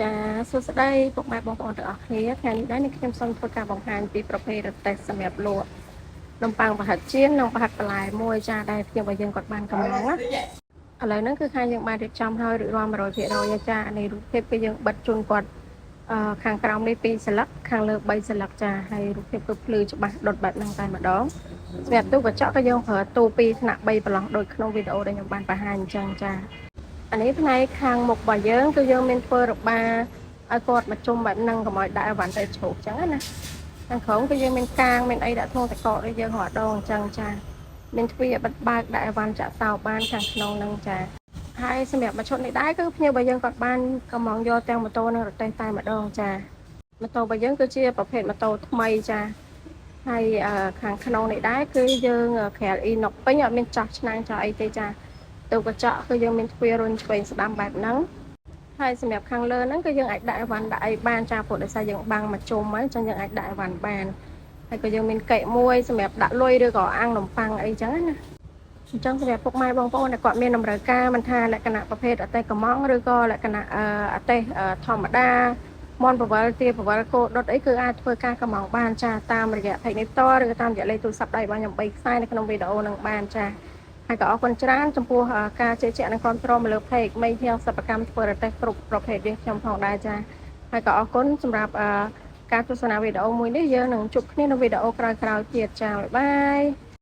ចាសួស្តីពុកម៉ែបងប្អូនទាំងអស់គ្នាថ្ងៃនេះដែរនេះខ្ញុំសូមធ្វើការបង្ហាញពីប្រភេទរទេះសម្រាប់លក់នំប៉័ងប្រហិតចៀននិងប្រហិតបន្លែមួយចាដែលខ្ញុំឲ្យយើងគាត់បានកំងណាឥឡូវហ្នឹងគឺខាងយើងបានរៀបចំហើយរួចរាល់100%ចានេះរូបភាពគឺយើងបិទជូនគាត់ខាងក្រោមនេះ2សន្លឹកខាងលើ3សន្លឹកចាហើយរូបភាពគឺភ្លឺច្បាស់ដុតបែបហ្នឹងតែម្ដងសម្រាប់ទូកញ្ចក់ក៏យើងប្រើទូ2ថ្នាក់3ប្រឡោះដូចក្នុងវីដេអូដែលខ្ញុំបានបង្ហាញអញ្ចឹងចាអានេះផ្នែកខាងមុខរបស់យើងគឺយើងមានធ្វើរបាឲ្យគាត់មកជុំបែបហ្នឹងកុំឲ្យដាក់អីវ៉ាន់ទៅជ្រូកអញ្ចឹងណាខាងក្រោមគឺយើងមានកាងមានអីដាក់ធុងតកកដូចយើងរកដងអញ្ចឹងចាមានទ្វារបិទបើកដាក់អីវ៉ាន់ចាក់សោបានខាងក្នុងហ្នឹងចាហើយសម្រាប់មួយឈុតនេះដែរគឺភ្ញៀវរបស់យើងគាត់បានកំងយកទាំងម៉ូតូនិងរទេះតែម្ដងចាម៉ូតូរបស់យើងគឺជាប្រភេទម៉ូតូថ្មីចាហើយខាងក្នុងនេះដែរគឺយើងក្រែលអ៊ីណុកពេញអត់មានចោះឆ្នាំងចោះអីទេចាទូកញ្ចក់គឺយើងមានទ្វាររុញឆ្វេងស្ដាំបែបហ្នឹងហើយសម្រាប់ខាងលើហ្នឹងគឺយើងអាចដាក់អីវ៉ាន់ដាក់អីបានចាព្រោះដោយសារយើងបាំងមកជុំហើយអញ្ចឹងយើងអាចដាក់អីវ៉ាន់បានហើយក៏យើងមានកែកមួយសម្រាប់ដាក់លុយឬក៏អាំងនំប៉័ងអីចឹងណាអញ្ចឹងសម្រាប់ពុកម៉ែបងប្អូនដែលគាត់មានតម្រូវការមិនថាលក្ខណៈប្រភេទអតេះកំងឬក៏លក្ខណៈអតេះធម្មតាមន់បវលទាបវលគោដុតអីគឺអាចធ្វើការកំងបានចាតាមរយៈ page នេះផ្ទាល់ឬក៏តាមរយៈលេខទូរស័ព្ទដៃរបស់ខ្ញុំ3ខ្សែនៅក្នុងវីដេអូនឹងបានចាហើយក៏អរគុណច្រើនចំពោះការជឿជាក់និងគ្រប់គ្រងមកលើ page មេធាងសិប្បកម្មធ្វើរទេះគ្រប់ប្រភេទយើងខ្ញុំផងដែរចាហើយក៏អរគុណសម្រាប់ការទស្សនាវីដេអូមួយនេះយើងនឹងជួបគ្នានៅវីដេអូក្រោយៗទៀតចាបាយបាយ